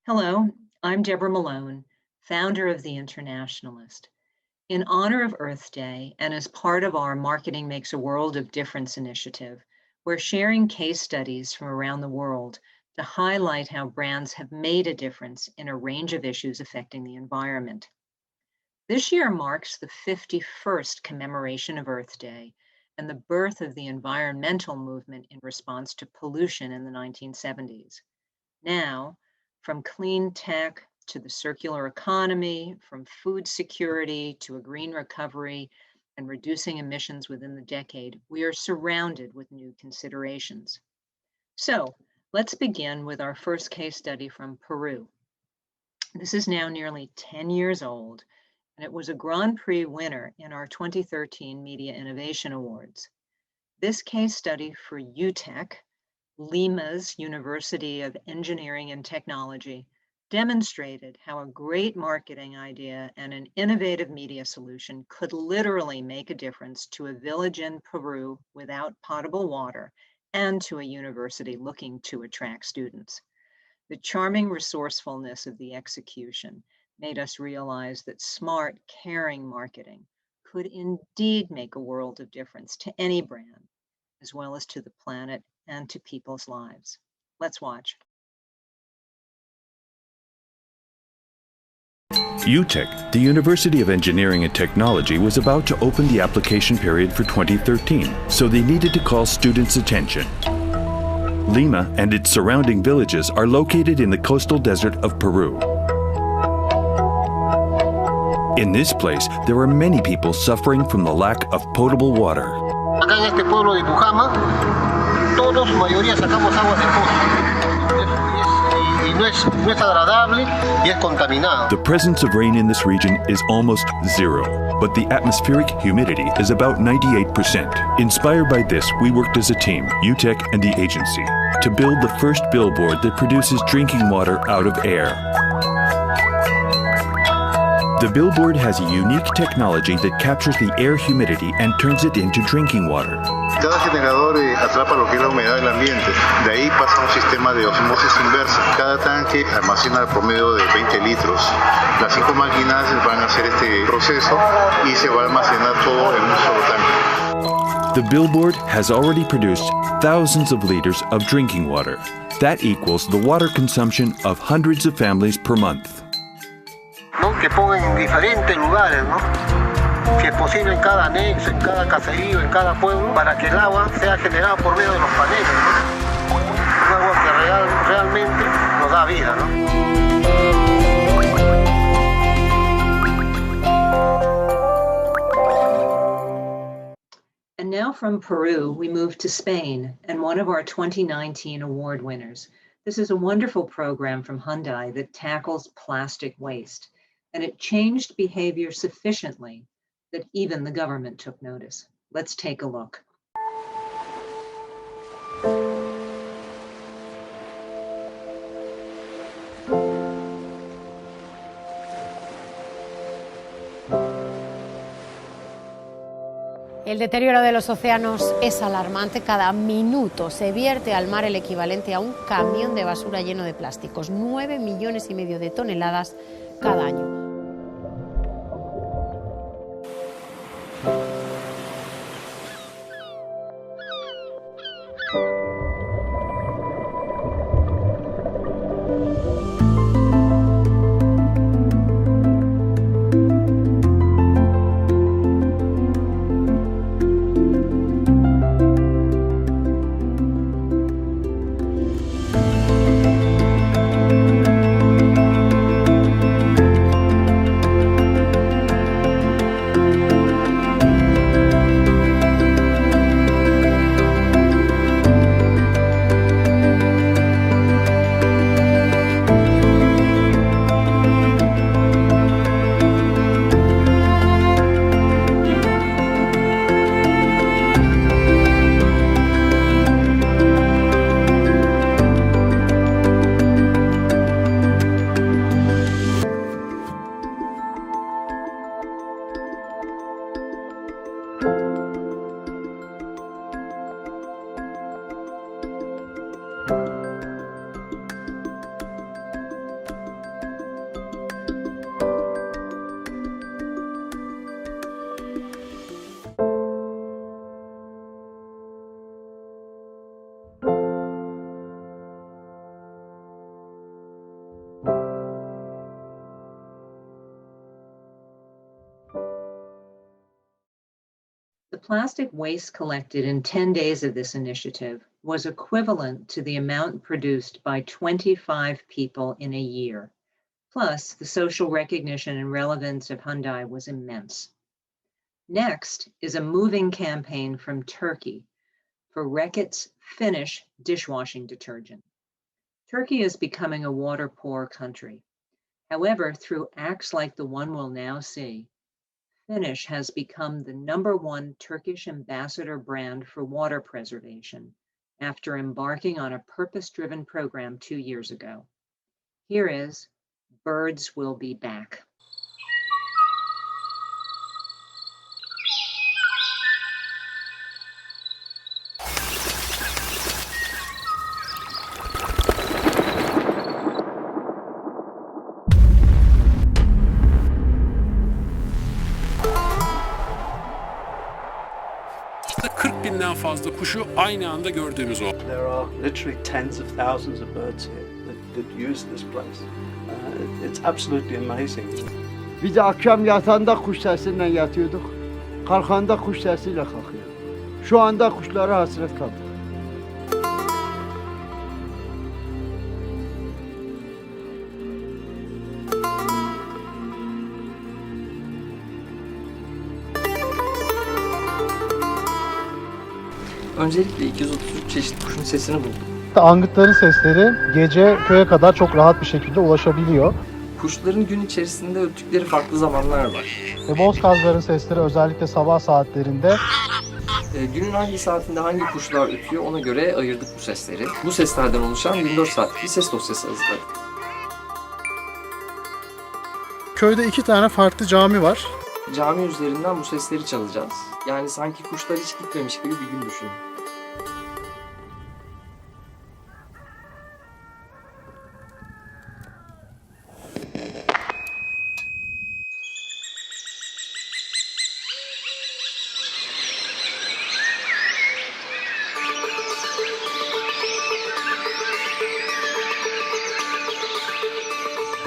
Hello, I'm Deborah Malone, founder of The Internationalist. In honor of Earth Day and as part of our Marketing Makes a World of Difference initiative, we're sharing case studies from around the world to highlight how brands have made a difference in a range of issues affecting the environment. This year marks the 51st commemoration of Earth Day and the birth of the environmental movement in response to pollution in the 1970s. Now, from clean tech to the circular economy, from food security to a green recovery and reducing emissions within the decade, we are surrounded with new considerations. So let's begin with our first case study from Peru. This is now nearly 10 years old, and it was a Grand Prix winner in our 2013 Media Innovation Awards. This case study for UTEC, Lima's University of Engineering and Technology, demonstrated how a great marketing idea and an innovative media solution could literally make a difference to a village in Peru without potable water and to a university looking to attract students. The charming resourcefulness of the execution made us realize that smart, caring marketing could indeed make a world of difference to any brand, as well as to the planet and to people's lives. Let's watch. UTEC, the University of Engineering and Technology, was about to open the application period for 2013, so they needed to call students' attention. Lima and its surrounding villages are located in the coastal desert of Peru. In this place, there are many people suffering from the lack of potable water. Acá en este pueblo de Pujama, todos, mayoría sacamos agua del pozo. Y no es agradable y es contaminado. The presence of rain in this region is almost zero, but the atmospheric humidity is about 98%. Inspired by this, we worked as a team, UTEC and the agency, to build the first billboard that produces drinking water out of air. The billboard has a unique technology that captures the air humidity and turns it into drinking water. Cada generador atrapa lo que es la humedad del ambiente. De ahí pasa un sistema de osmosis inversa. Cada tanque almacena el promedio de 20 litros. Las 5 máquinas van a hacer este proceso y se va a almacenar todo en un solo tanque. The billboard has already produced thousands of liters of drinking water. That equals the water consumption of hundreds of families per month. ¿No? Que pongan en diferentes lugares, ¿no? Si es posible en cada anexo, en cada caserío, en cada pueblo, para que el agua sea generada por medio de los paneles, ¿no? Un agua que realmente nos da vida, ¿no? And now from Peru, we move to Spain and one of our 2019 award winners. This is a wonderful program from Hyundai that tackles plastic waste, and it changed behavior sufficiently that even the government took notice. Let's take a look. El deterioro de los océanos es alarmante. Cada minuto se vierte al mar el equivalente a un camión de basura lleno de plásticos. 9,5 millones de toneladas cada año. plastic waste collected in 10 days of this initiative was equivalent to the amount produced by 25 people in a year. Plus, the social recognition and relevance of Hyundai was immense. Next is a moving campaign from Turkey for Reckitt's Finnish dishwashing detergent. Turkey is becoming a water-poor country. However, through acts like the one we'll now see, Finnish has become the #1 Turkish ambassador brand for water preservation after embarking on a purpose-driven program 2 years ago. Here is Birds Will Be Back. Fazla kuşu aynı anda gördüğümüz o. There are literally tens of thousands of birds here that use this place. It's absolutely amazing. Biz akşam yatağında kuş sesiyle yatıyorduk. Kalkanda kuş sesiyle kalkıyor. Şu anda kuşlara hasret kaldık. Öncelikle 233 çeşit kuşun sesini buldum. Angıtların sesleri gece köye kadar çok rahat bir şekilde ulaşabiliyor. Kuşların gün içerisinde öttükleri farklı zamanlar var. Bozkazların sesleri özellikle sabah saatlerinde. Günün hangi saatinde hangi kuşlar ötüyor ona göre ayırdık bu sesleri. Bu seslerden oluşan 24 saatlik bir ses dosyası hazırladık. Köyde 2 tane farklı cami var. Cami üzerinden bu sesleri çalacağız. Yani sanki kuşlar hiç gitmemiş gibi bir gün düşünün.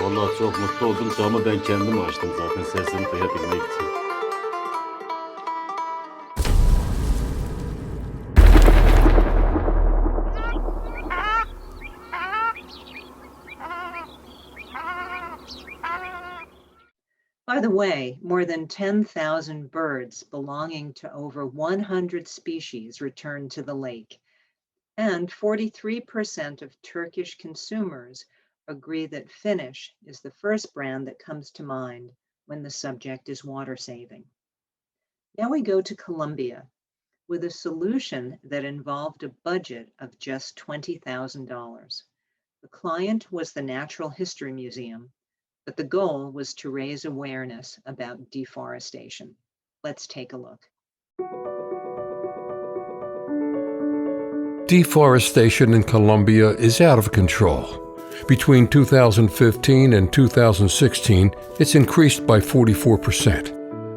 Vallahi çok mutlu oldum. Camı ben kendim açtım zaten sesini duyabilmek için. By the way, more than 10,000 birds belonging to over 100 species returned to the lake, and 43% of Turkish consumers agree that Finnish is the first brand that comes to mind when the subject is water saving. Now we go to Colombia with a solution that involved a budget of just $20,000. The client was the Natural History Museum, but the goal was to raise awareness about deforestation. Let's take a look. Deforestation in Colombia is out of control. Between 2015 and 2016, it's increased by 44%.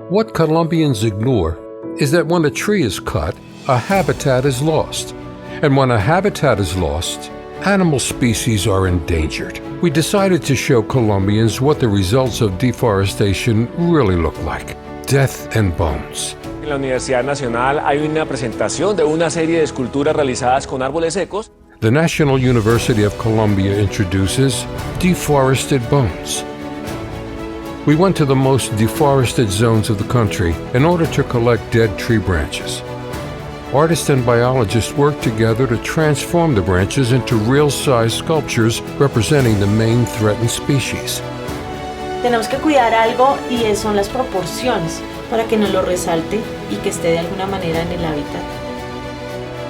What Colombians ignore is that when a tree is cut, a habitat is lost. And when a habitat is lost, animal species are endangered. We decided to show Colombians what the results of deforestation really look like: death and bones. En la Universidad Nacional hay una presentación de una serie de esculturas realizadas con árboles secos. The National University of Colombia introduces Deforested Bones. We went to the most deforested zones of the country in order to collect dead tree branches. Artists and biologists worked together to transform the branches into real-size sculptures representing the main threatened species. Tenemos que cuidar algo y son las proporciones para que nos lo resalte y que esté de alguna manera en el hábitat.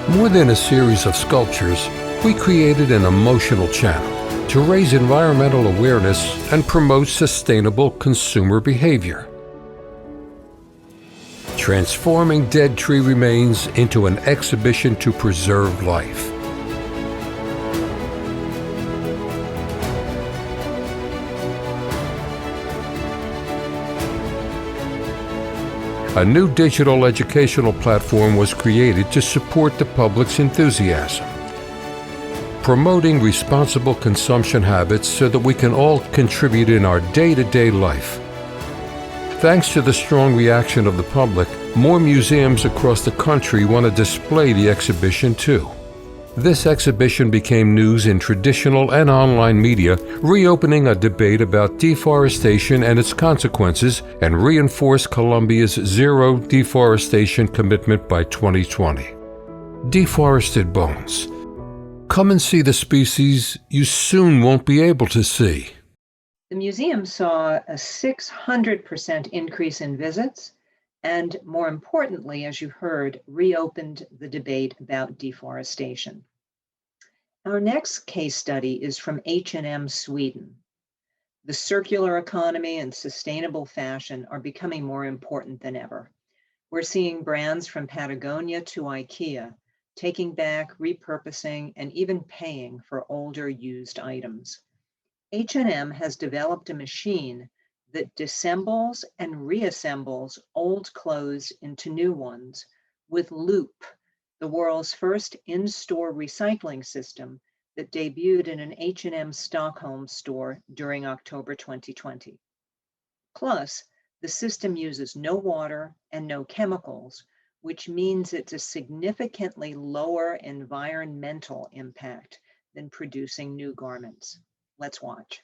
More than a series of sculptures, we created an emotional channel to raise environmental awareness and promote sustainable consumer behavior. Transforming dead tree remains into an exhibition to preserve life. A new digital educational platform was created to support the public's enthusiasm, promoting responsible consumption habits so that we can all contribute in our day-to-day life. Thanks to the strong reaction of the public, more museums across the country want to display the exhibition too. This exhibition became news in traditional and online media, reopening a debate about deforestation and its consequences, and reinforced Colombia's zero deforestation commitment by 2020. Deforested bones. Come and see the species you soon won't be able to see. The museum saw a 600% increase in visits, and more importantly, as you heard, reopened the debate about deforestation. Our next case study is from H&M Sweden. The circular economy and sustainable fashion are becoming more important than ever. We're seeing brands from Patagonia to IKEA taking back, repurposing, and even paying for older used items. H&M has developed a machine that disassembles and reassembles old clothes into new ones with Loop, the world's first in-store recycling system that debuted in an H&M Stockholm store during October 2020. Plus, the system uses no water and no chemicals, which means it's a significantly lower environmental impact than producing new garments. Let's watch.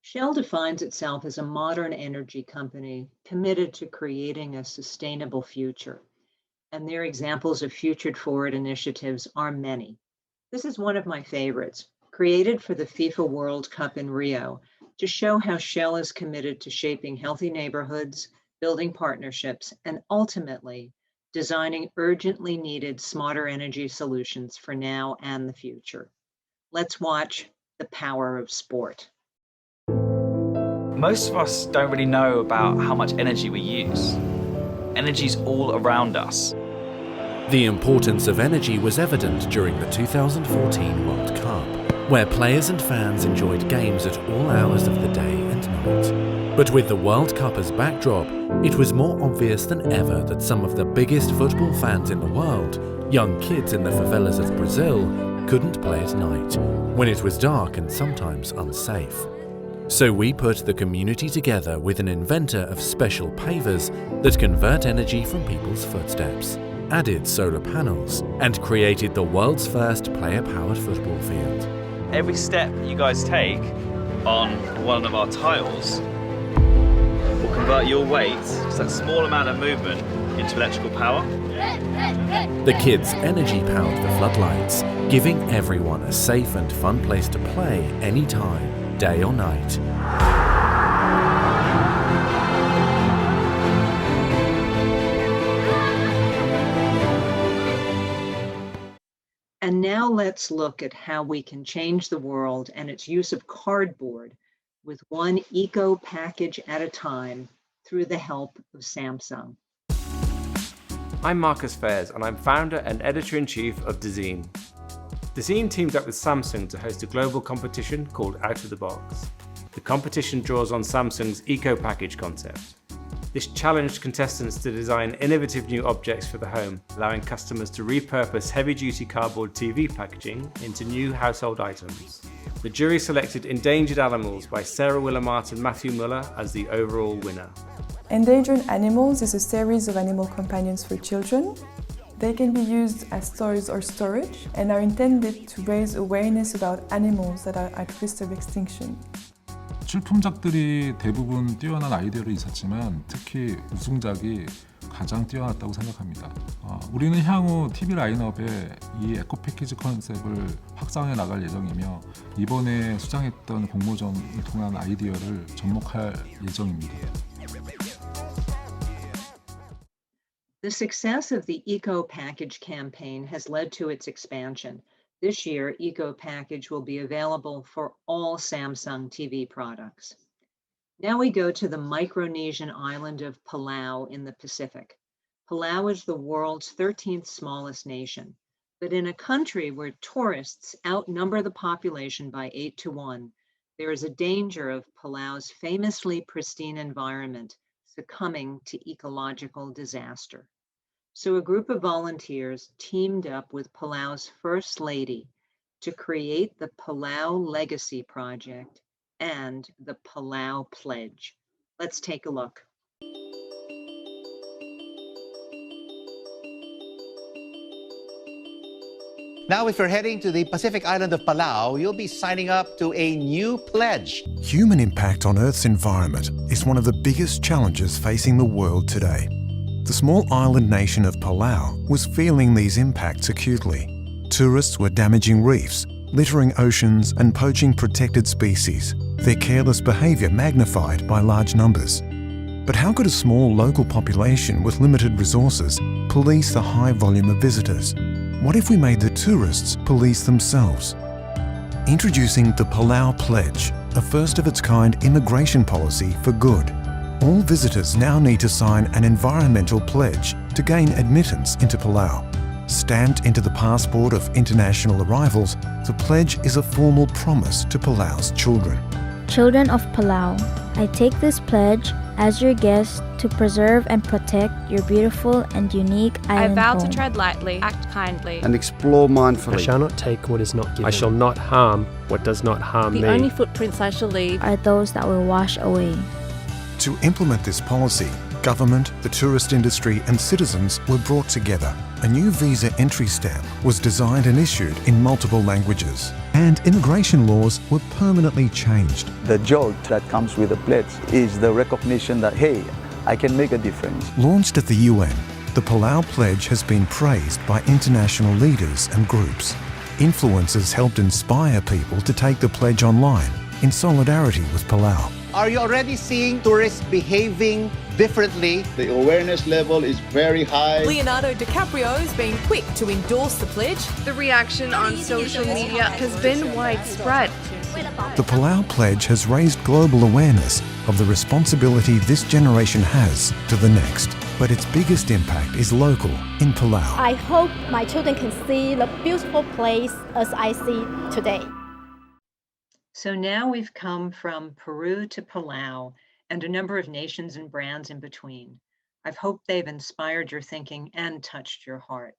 Shell defines itself as a modern energy company committed to creating a sustainable future, and their examples of future forward initiatives are many. This is one of my favorites, created for the FIFA World Cup in Rio, to show how Shell is committed to shaping healthy neighborhoods, building partnerships, and ultimately designing urgently needed smarter energy solutions for now and the future. Let's watch the power of sport. Most of us don't really know about how much energy we use. Energy's all around us. The importance of energy was evident during the 2014 World Cup, where players and fans enjoyed games at all hours of the day and night. But with the World Cup as backdrop, it was more obvious than ever that some of the biggest football fans in the world, young kids in the favelas of Brazil, couldn't play at night, when it was dark and sometimes unsafe. So we put the community together with an inventor of special pavers that convert energy from people's footsteps, added solar panels, and created the world's first player-powered football field. Every step you guys take on one of our tiles will convert your weight, just that small amount of movement, into electrical power. The kids energy-powered the floodlights, giving everyone a safe and fun place to play anytime, day or night. And now let's look at how we can change the world and its use of cardboard with one eco package at a time through the help of Samsung. I'm Marcus Fairs, and I'm founder and editor-in-chief of Design. Design teamed up with Samsung to host a global competition called Out of the Box. The competition draws on Samsung's eco-package concept. This challenged contestants to design innovative new objects for the home, allowing customers to repurpose heavy-duty cardboard TV packaging into new household items. The jury selected Endangered Animals by Sarah Willamart and Matthew Muller as the overall winner. Endangered Animals is a series of animal companions for children. They can be used as toys or storage and are intended to raise awareness about animals that are at risk of extinction. 출품작들이 대부분 뛰어난 아이디어를 있었지만 특히 우승작이 가장 뛰어났다고 생각합니다. 우리는 향후 TV 라인업에 이 에코 패키지 컨셉을 확장해 나갈 예정이며 이번에 수상했던 공모전을 통한 아이디어를 접목할 예정입니다. The success of the Eco Package campaign has led to its expansion. This year, Eco Package will be available for all Samsung TV products. Now we go to the Micronesian island of Palau in the Pacific. Palau is the world's 13th smallest nation, but in a country where tourists outnumber the population by 8 to 1, there is a danger of Palau's famously pristine environment succumbing to ecological disaster. So a group of volunteers teamed up with Palau's First Lady to create the Palau Legacy Project and the Palau Pledge. Let's take a look. Now, if you're heading to the Pacific island of Palau, you'll be signing up to a new pledge. Human impact on Earth's environment is one of the biggest challenges facing the world today. The small island nation of Palau was feeling these impacts acutely. Tourists were damaging reefs, littering oceans and poaching protected species, their careless behaviour magnified by large numbers. But how could a small local population with limited resources police the high volume of visitors? What if we made the tourists police themselves? Introducing the Palau Pledge, a first-of-its-kind immigration policy for good. All visitors now need to sign an environmental pledge to gain admittance into Palau. Stamped into the passport of international arrivals, the pledge is a formal promise to Palau's children. Children of Palau, I take this pledge as your guest to preserve and protect your beautiful and unique island I vow home. to tread lightly, act kindly, and explore mindfully. I shall not take what is not given. I shall not harm what does not harm me. The only footprints I shall leave are those that will wash away. To implement this policy, government, the tourist industry and citizens were brought together. A new visa entry stamp was designed and issued in multiple languages, and immigration laws were permanently changed. The joy that comes with the pledge is the recognition that, hey, I can make a difference. Launched at the UN, the Palau Pledge has been praised by international leaders and groups. Influencers helped inspire people to take the pledge online in solidarity with Palau. Are you already seeing tourists behaving differently? The awareness level is very high. Leonardo DiCaprio has been quick to endorse the pledge. The reaction on social media has been widespread. The Palau Pledge has raised global awareness of the responsibility this generation has to the next. But its biggest impact is local, in Palau. I hope my children can see the beautiful place as I see today. So now we've come from Peru to Palau and a number of nations and brands in between. I've hoped they've inspired your thinking and touched your heart.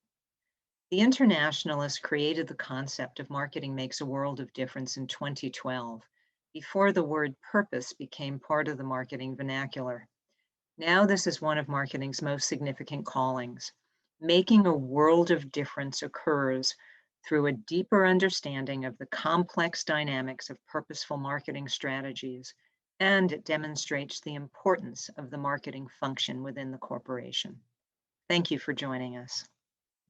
The Internationalists created the concept of marketing makes a world of difference in 2012, before the word purpose became part of the marketing vernacular. Now this is one of marketing's most significant callings. Making a world of difference occurs through a deeper understanding of the complex dynamics of purposeful marketing strategies, and it demonstrates the importance of the marketing function within the corporation. Thank you for joining us.